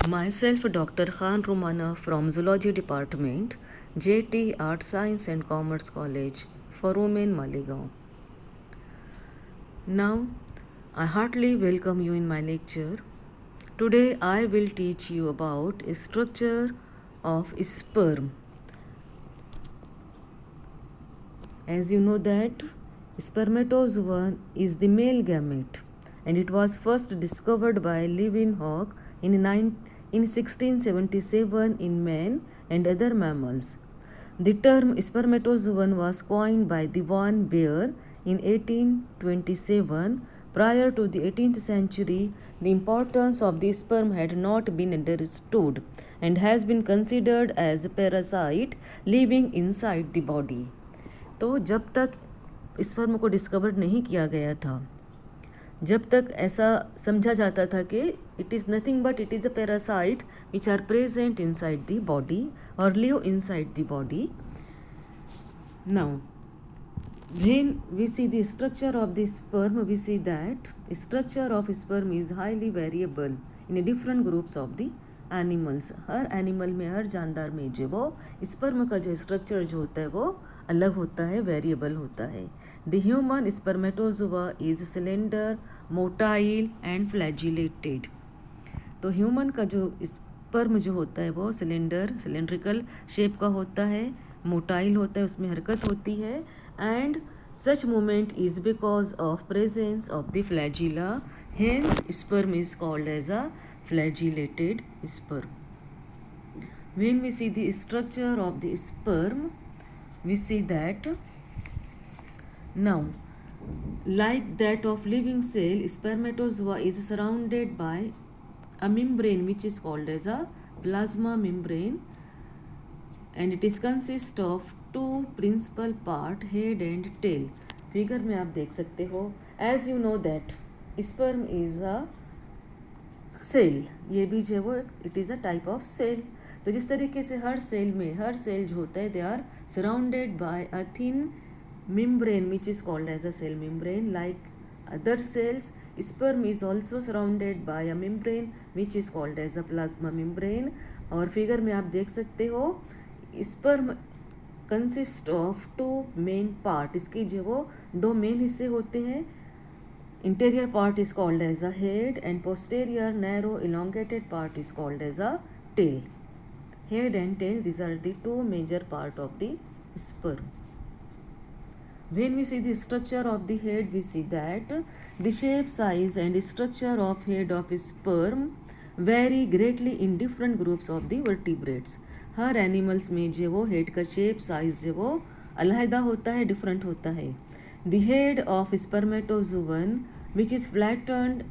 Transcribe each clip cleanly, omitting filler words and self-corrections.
Myself, Dr. Khan Rumana from Zoology Department, JT Art Science and Commerce College, for Women, Maligaon. Now, I heartily welcome you in my lecture. Today, I will teach you about structure of sperm. As you know that spermatozoa is the male gamete, and it was first discovered by Leeuwenhoek in 1677 in man and other mammals. The term spermatozoon was coined by the Van Baer in 1827. Prior to the 18th century, the importance of the sperm had not been understood and has been considered as a parasite living inside the body. तो जब तक sperm को discover नहीं किया गया था, जब तक ऐसा समझा जाता था कि it is nothing but it is a parasite which are present inside the body और live inside the body. Now when we see the structure of the sperm, we see that structure of sperm is highly variable in different groups of the animals. Her animal में, हर जानदार में जो वो sperm का जो structure जो होता है वो अलग होता है, वेरिएबल होता है. The human spermatozoa is cylinder, motile and flagellated. तो ह्यूमन का जो स्पर्म जो होता है वो सिलेंड्रिकल शेप का होता है, मोटाइल होता है, उसमें हरकत होती है. And such movement is because of presence of the flagella, hence sperm is called as a flagellated sperm. When we see the structure of the sperm, we see that now, like that of living cell, spermatozoa is surrounded by a membrane which is called as a plasma membrane, and it is consist of two principal part, head and tail. Figure में आप देख सकते हो. As you know that sperm is a cell, ये भी जो वो it is a type of cell. तो जिस तरीके से हर सेल जो होता है they are surrounded by a thin membrane which is called as a cell membrane. Like other cells, sperm is also surrounded by a membrane which is called as a plasma membrane. और figure में आप देख सकते हो sperm consist of two main part. इसके जो वो दो मेन हिस्से होते हैं. Interior part is called as a head and posterior narrow elongated part is called as a tail. Head and tail, these are the two major part of the sperm. When we see the structure of the head, we see that the shape, size and structure of head of sperm vary greatly in different groups of the vertebrates. Her animals में जो वो head का shape, size जो वो अलहदा होता है, different होता है. The head of spermatozoon which is flattened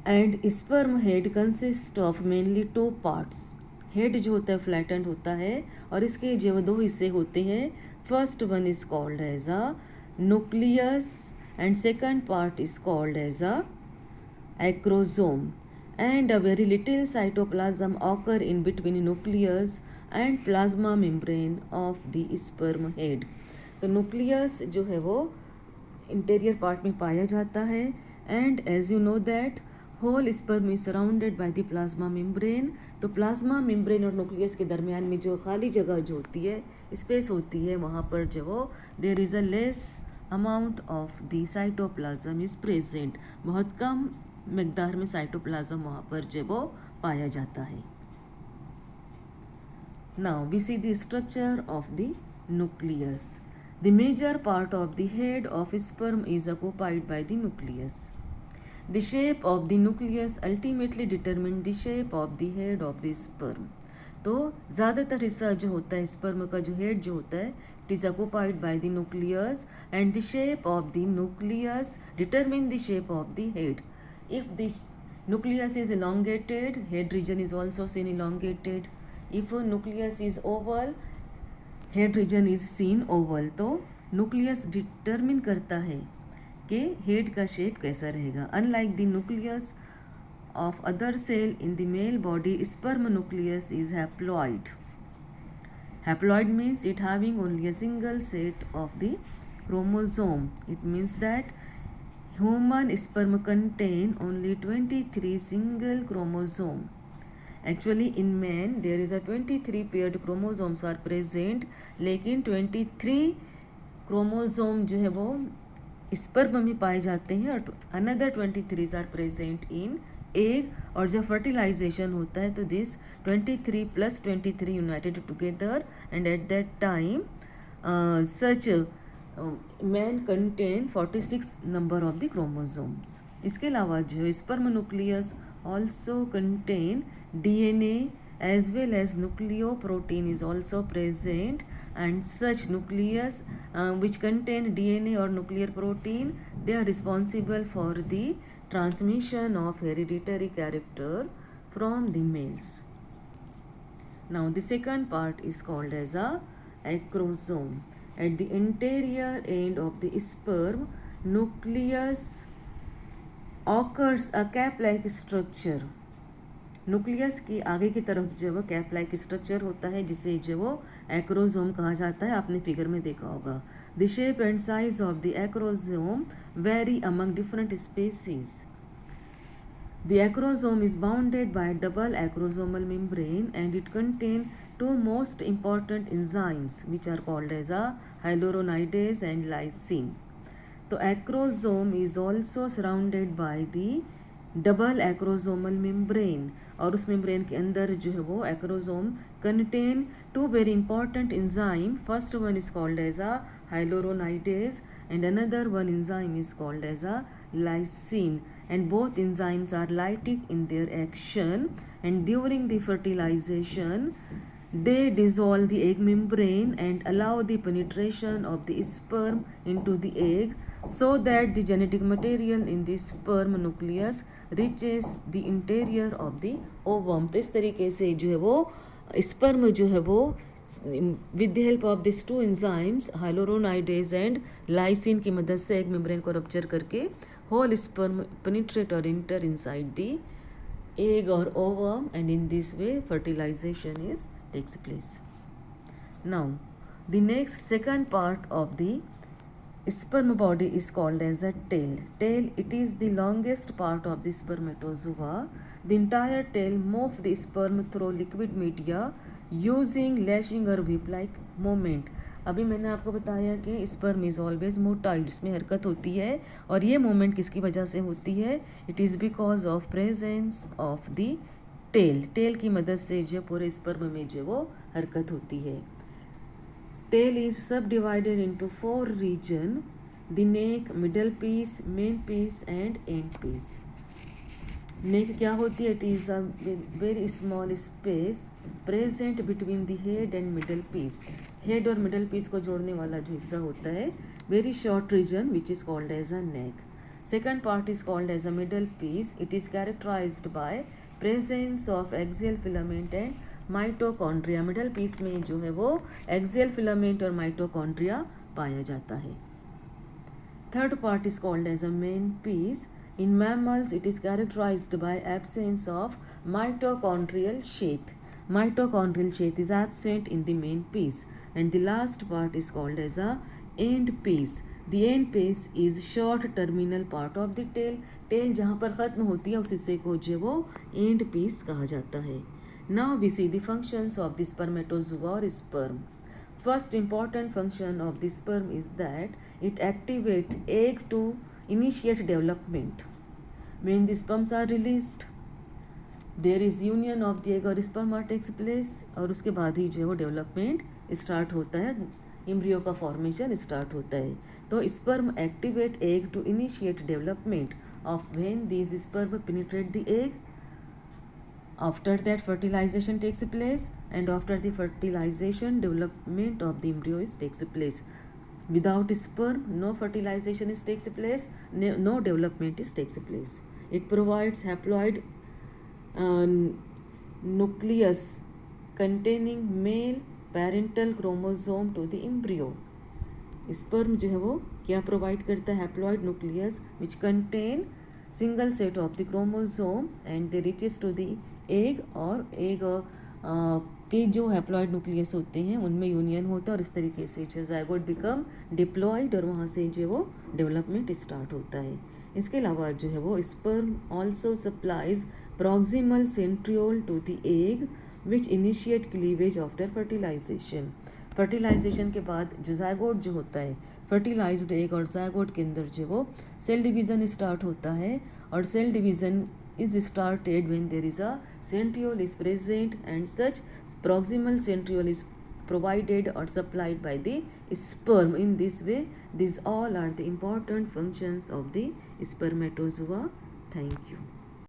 and sperm head consist of mainly two parts. Head जो होता है फ्लैटेंड होता है और इसके जो दो हिस्से होते हैं. First one is called as a nucleus and second part is called as a acrosome. And a very little cytoplasm occur in between nucleus and plasma membrane of the sperm head. तो nucleus जो है वो interior part में पाया जाता है. And as you know that whole sperm is surrounded by the plasma membrane. तो plasma membrane और न्यूक्लियस के दरमियान में जो खाली जगह जो होती है, स्पेस होती है, वहाँ पर जो वो there is a less amount of the cytoplasm is present. बहुत कम मकदार में साइटोप्लाज्म वहाँ पर जो वो पाया जाता है. Now we see the structure of the nucleus. The major part of the head of sperm is occupied by the nucleus. The shape of the nucleus ultimately determine the shape of the head of the sperm. तो ज़्यादातर हिस्सा जो होता है sperm का जो head जो होता है it is occupied by the nucleus and the shape of the nucleus determine the shape of the head. If the nucleus is elongated, head region is also seen elongated. If nucleus is oval, head region is seen oval. तो nucleus determine करता है कि head का shape कैसा रहेगा. Unlike the nucleus of other cell in the male body, sperm nucleus is haploid. Haploid means it having only a single set of the chromosome. It means that Human sperm contain only 23 single chromosome. Actually in men there is a 23 paired chromosomes are present, लेकिन 23 chromosome जो है वो sperm में पाए जाते हैं और another 23 are present in egg. और जब फर्टिलाइजेशन होता है तो this 23 + 23 united together and at that time such man contain 46 number of the chromosomes. इसके अलावा जो sperm nucleus also contain DNA as well as nucleoprotein is also present, and such nucleus which contain DNA or nuclear protein, they are responsible for the transmission of hereditary character from the males. Now the second part is called as a acrosome. At the anterior end of the sperm nucleus occurs a cap-like structure. Nucleus की आगे की तरफ जो वो cap like structure होता है जिसे जो वो एक्रोजोम कहा जाता है. आपने फिगर में देखा होगा. The shape and size of the acrosome very among different species. The acrosome is bounded by double acrosomal membrane and it contain two most important enzymes which are called as a hyaluronidase and lysine. तो acrosome is also surrounded by the double acrosomal membrane, और उस membrane के अंदर जो है वो acrosome contain two very important enzyme. First one is called as a hyaluronidase and another one enzyme is called as a lysin, and both enzymes are lytic in their action, and during the fertilization they dissolve the egg membrane and allow the penetration of the sperm into the egg so that the genetic material in the sperm nucleus reaches the interior of the ovum. तो इस तरीके से जो है वो sperm जो है वो with the help of these two enzymes hyaluronidase and lysine की मदद से एग मेम्ब्रेन को रप्चर करके whole sperm penetrate or enter inside the egg or ovum, and in this way fertilization takes place. Now the next second part of the sperm body is called as a tail. Tail, it is the longest part of the spermatozoa. The entire tail moves the sperm through liquid media using lashing or whip-like movement. अभी मैंने आपको बताया कि sperm is always मोटाइड, इसमें हरकत होती है, और ये मूवमेंट किसकी वजह से होती है? It is because of presence of the tail. Tail की मदद से जो पूरे स्पर्म में जो वो हरकत होती है. Tail is subdivided into 4 region: the neck, middle piece, main piece and end piece. Neck क्या होती है? It is a very small space present between the head and middle piece. Head और मिडल पीस को जोड़ने वाला जो हिस्सा होता है, very short region which is called as a neck. Second part is called as a middle piece. It is characterized by presence of axial filament and mitochondria. Middle piece में जो है वो एक्सियल फिलामेंट और mitochondria पाया जाता है. Third part is called as a main piece. In mammals, it is characterized by absence of mitochondrial sheath. Mitochondrial sheath is absent in the main piece. And the last part is called as a end piece. The end piece is short terminal part of the tail. Tail जहाँ पर ख़त्म होती है उस हिस्से को जो वो end piece कहा जाता है. Now we see the functions of the spermatozoa or sperm. First important function of the sperm is that it activates egg to initiate development. When the sperms are released, there is union of the egg और sperma takes place, और उसके बाद ही जो है वो development start होता है, embryo का फॉर्मेशन स्टार्ट होता है. तो sperm activate egg to initiate development of when these sperm penetrate the egg. After that fertilization takes place, and after the fertilization development of the embryo takes place. Without sperm, no fertilization takes place, no development takes place. It provides haploid nucleus containing male parental chromosome to the embryo. Sperm जो है वो क्या provide करता है? Haploid nucleus which contain single set of the chromosome and they reaches to the egg, और egg के जो haploid nucleus होते हैं उनमें यूनियन होता है, और इस तरीके से जो जाइगोट बिकम डिप्लॉइड, और वहाँ से जो वो डेवलपमेंट स्टार्ट होता है. इसके अलावा जो है वो sperm also supplies proximal centriole to the egg which initiate cleavage after fertilization. Fertilization के बाद जो जायगोट जो होता है, फर्टिलाइज्ड एग और जायगोट के अंदर जो वो सेल डिवीज़न स्टार्ट होता है, और cell division is started when there is a centriole is present and such proximal centriole is provided or supplied by the sperm. In this way, these all are the important functions of the spermatozoa. Thank you.